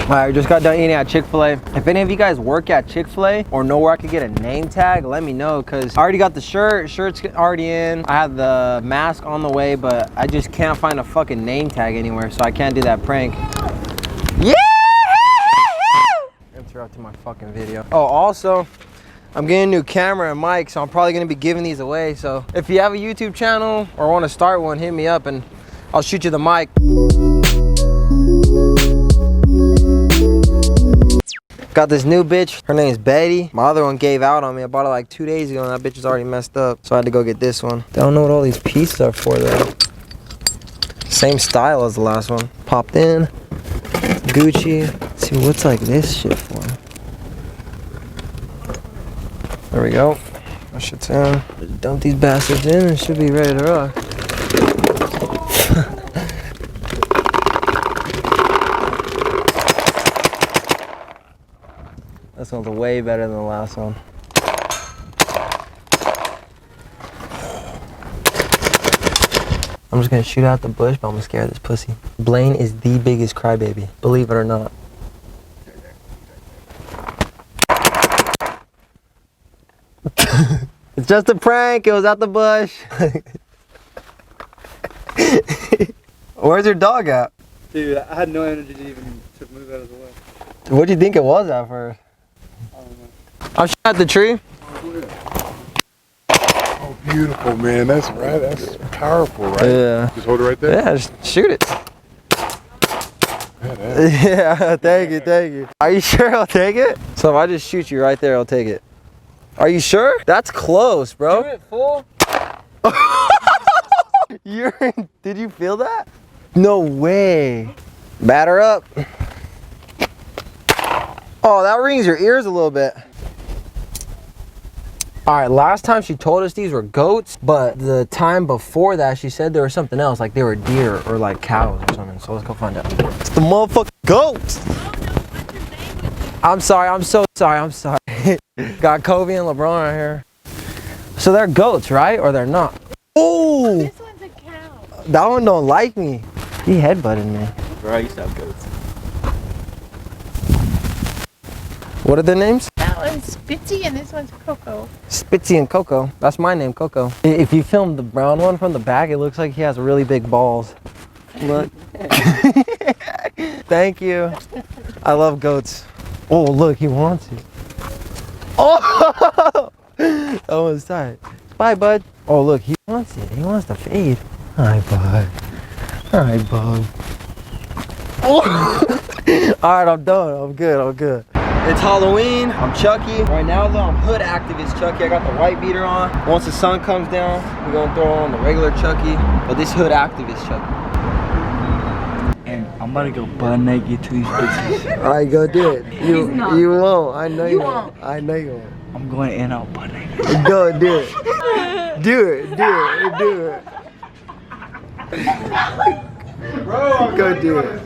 Alright, just got done eating at Chick-fil-A. If any of you guys work at Chick-fil-A or know where I could get a name tag, let me know, because I already got the shirt's already in. I have the mask on the way, but I just can't find a fucking name tag anywhere, so I can't do that prank. Yeah! Interrupting my fucking video. Oh, also, I'm getting a new camera and mic, so I'm probably gonna be giving these away. So if you have a YouTube channel or want to start one, hit me up and I'll shoot you the mic. Got this new bitch, her name's Betty. My other one gave out on me. I bought it like 2 days ago and that bitch is already messed up. So I had to go get this one. Don't know what all these pieces are for though. Same style as the last one. Popped in, Gucci. Let's see what's like this shit for. There we go. That shit's in. Just dump these bastards in and should be ready to rock. That smells way better than the last one. I'm just gonna shoot out the bush, but I'm gonna scare this pussy. Blaine is the biggest crybaby, believe it or not. It's just a prank, it was out the bush. Where's your dog at? Dude, I had no energy to even move out of the way. What do you think it was at first? I don't know. I'll shoot at the tree. Oh, beautiful, man. That's right. That's powerful, right? Yeah. Just hold it right there? Yeah, just shoot it. Yeah, thank you, thank you. Are you sure I'll take it? So if I just shoot you right there, I'll take it. Are you sure? That's close, bro. Do it full. Did you feel that? No way. Batter up. Oh, that rings your ears a little bit. All right, last time she told us these were goats, but the time before that, she said there was something else, like they were deer or like cows or something. So let's go find out. It's the motherfucking goats. I'm sorry, I'm so sorry, I'm sorry. Got Kobe and LeBron right here. So they're goats, right? Or they're not? Oh! This one's a cow. That one don't like me. He headbutted me. Bro, I used to have goats. What are their names? That one's Spitzy and this one's Coco. Spitzy and Coco. That's my name, Coco. If you film the brown one from the back, it looks like he has really big balls. Look. Thank you. I love goats. Oh, look, he wants it. Oh! That was tight. Bye, bud. Oh, look, he wants it. He wants to feed. Hi, bud. Hi, bud. Oh! All right, I'm done. I'm good. I'm good. It's Halloween. I'm Chucky. Right now, though, I'm hood activist Chucky. I got the white beater on. Once the sun comes down, we're gonna throw on the regular Chucky. But this hood activist Chucky. And I'm about to go butt naked to these bitches. All right, go do it. You won't. I know you won't. I know you won't. I'm going in out butt naked. Go do it. Do it. Do it. Do it. Bro, go do it.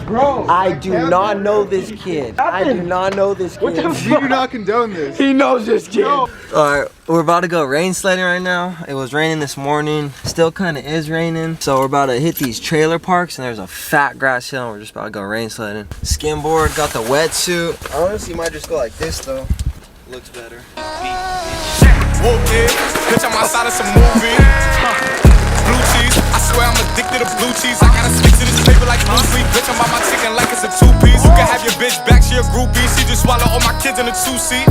Bro, I do not know this kid. I do not know this kid. what the fuck? You do not condone this. He knows this kid. No. Alright, we're about to go rain sledding right now. It was raining this morning. Still kind of is raining. So we're about to hit these trailer parks and there's a fat grass hill and we're just about to go rain sledding. Skimboard, got the wetsuit. I honestly might just go like this though. Looks better. Bitch, I'm outside of some movie. Blue cheese, I swear I'm addicted to blue cheese. I gotta stick to this paper like blue sleep. Bitch, I'm on my chicken like it's a two-piece. You can have your bitch back, she a groupie. She just swallow all my kids in a two-seat.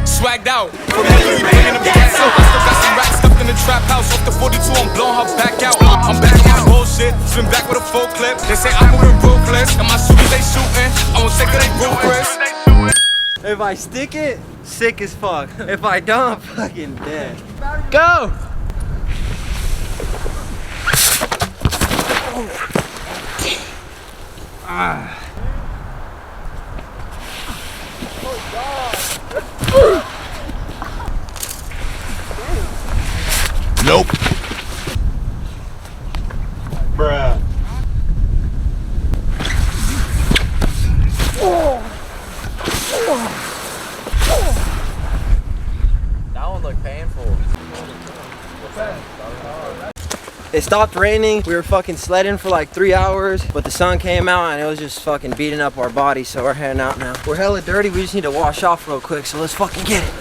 Swagged out, familiar, we bringing them gas out. I still got some racks stuffed in the trap house. Off the 42, I'm blowing her back out. I'm back on my bullshit, swim back with a full clip. They say I'm moving ruthless, and my shooters they shooting. I won't take it, they ruthless. If I stick it, sick as fuck. If I don't, I'm fucking dead. Go! Ah. Nope. It stopped raining. We were fucking sledding for like 3 hours, but the sun came out and it was just fucking beating up our bodies, so we're heading out now. We're hella dirty, we just need to wash off real quick, so let's fucking get it.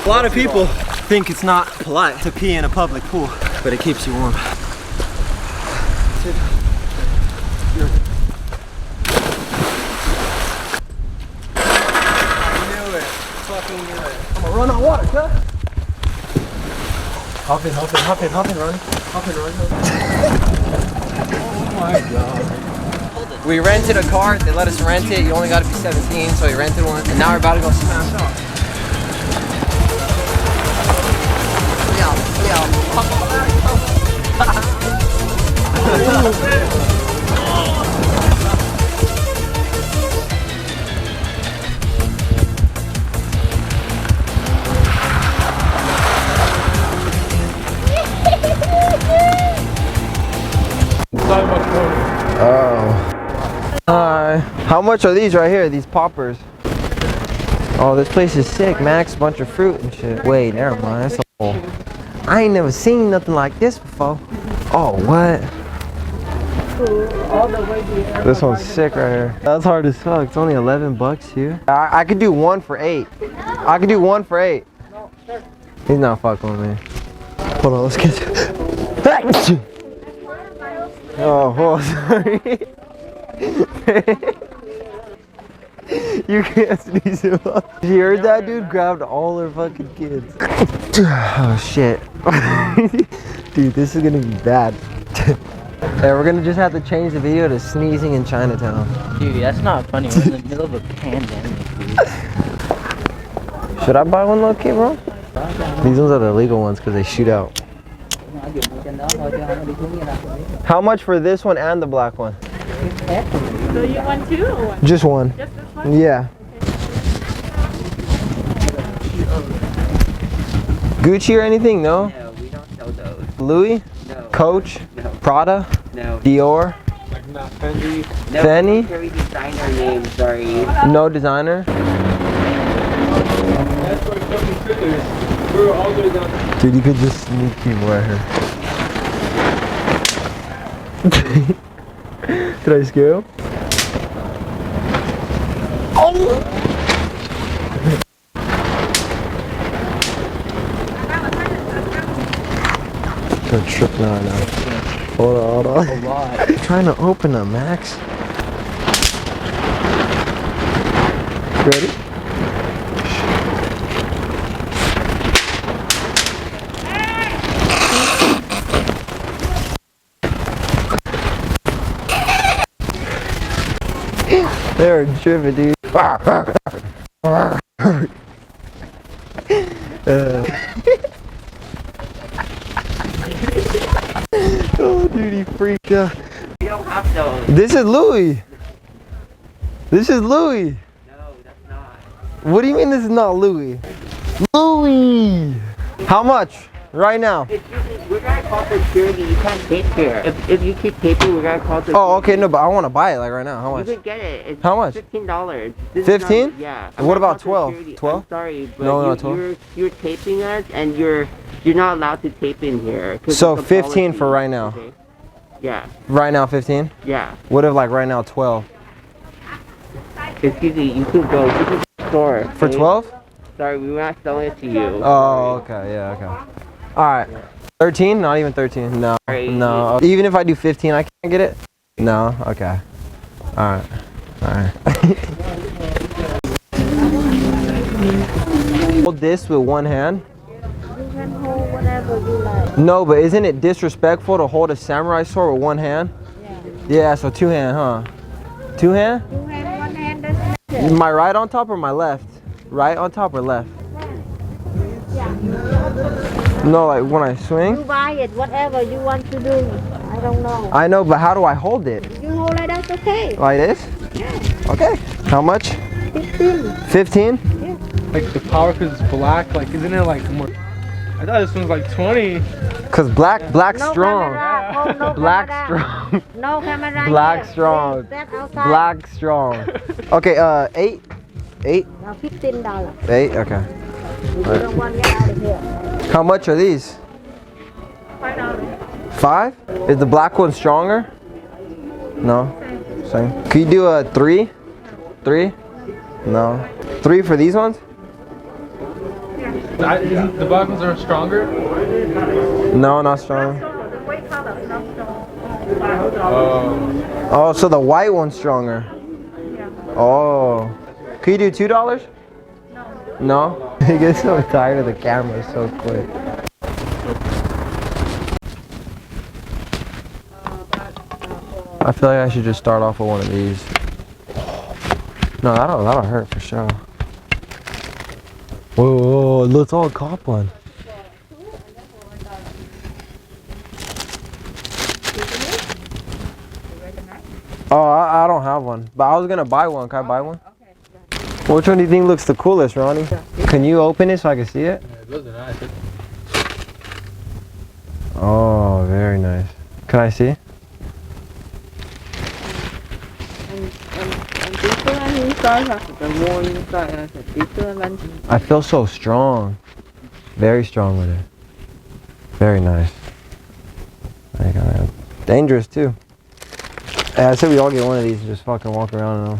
A lot of people think it's not polite to pee in a public pool, but it keeps you warm. I'm gonna run on water, cuz. Hop in, run. Oh my god. We rented a car, they let us rent it. You only gotta be 17, so we rented one. And now we're about to go smash off. Oh. Hi. How much are these right here? These poppers? Oh, this place is sick, Max. Bunch of fruit and shit. Wait, never mind. That's a whole. I ain't never seen nothing like this before. Oh, what? This one's sick right here. That's hard as fuck. It's only 11 bucks here. I could do one for 8. I could do one for 8. He's not fucking with me. Hold on, let's get you. Oh, sorry. You can't sneeze him up. You heard that, dude? Grabbed all our fucking kids. Oh shit. Dude, this is gonna be bad. Yeah, we're gonna just have to change the video to sneezing in Chinatown. Dude, that's not funny. We're in the middle of a pandemic, dude. Should I buy one, low-key, bro? These ones are the legal ones because they shoot out. How much for this one and the black one? So you want 2 or 1? Just one. Just this one? Yeah. Gucci or anything? No? No, we don't sell those. Louis? No. Coach? No. Prada? No. Dior? Like not Fendi. No, Fendi? carry designer name, sorry. No designer? That's where fucking fillers. We're all the way down. Dude, you could just sneak him right here. Did I scare him? Oh! Gonna trip now. Hold on. A lot. I'm trying to open them, Max. Ready? They're tripping, dude. Oh, dude, he freaked out. We don't have those. This is Louis. This is Louis. No, that's not. What do you mean this is not Louis? Louis. How much? Right now. We're gonna call for security. You can't tape here. If you keep taping, we're gonna call for security. Oh, okay, no, but I want to buy it like right now. How much? You can get it. It's How much? $15. 15? Yeah. What about 12? 12? 12? I'm sorry, but No, 12. you're taping us, and you're not allowed to tape in here. So it's a 15 policy, for right now. okay? Yeah. Right now, 15? Yeah. What if like right now, 12? Excuse me. You could go to the store. For okay? 12? Sorry, we're not selling it to you. Oh, okay, yeah, okay. All right. 13? Not even 13. No, Sorry. no. Even if I do 15, I can't get it? No? Okay. All right. All right. Hold this with one hand? You can hold whatever you like. No, but isn't it disrespectful to hold a samurai sword with one hand? Yeah. Yeah, so two hand, huh? Two hand? 2 hand, 1 hand doesn't matter. My right on top or my left? Right on top or left? No, like when I swing? You buy it, whatever you want to do. I don't know. I know, but how do I hold it? You hold it, that's okay. Like this? Yeah. Okay. How much? 15. 15? Yeah. Like the power because it's black. Like isn't it like more? I thought this one was like 20. Cause black No strong. camera. Oh, no Black camera. strong. No camera. Black here. strong. Please, stand outside. Black strong. Okay, 8. 8. Now $15. 8. Okay. If you don't want to get out of here. How much are these? $5. 5? Is the black one stronger? No. Same. Could you do a 3? 3? No. 3 for these ones? The black ones are stronger? No, not strong. The white color, not strong. Oh, so the white one's stronger. Yeah. Oh. Could you do $2? No. He gets so tired of the camera so quick. I feel like I should just start off with one of these. No, that'll hurt for sure. Whoa, whoa, whoa, let's all cop one. Oh, I don't have one, but I was gonna buy one. Can I buy one? Which one do you think looks the coolest, Ronnie? Can you open it so I can see it? Yeah, those are nice. Oh, very nice. Can I see? I feel so strong. Very strong with it. Very nice. Dangerous too. Hey, I said we all get one of these and just fucking walk around and all.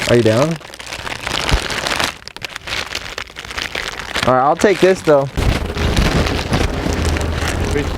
Are you down? Alright, I'll take this though. Bitch,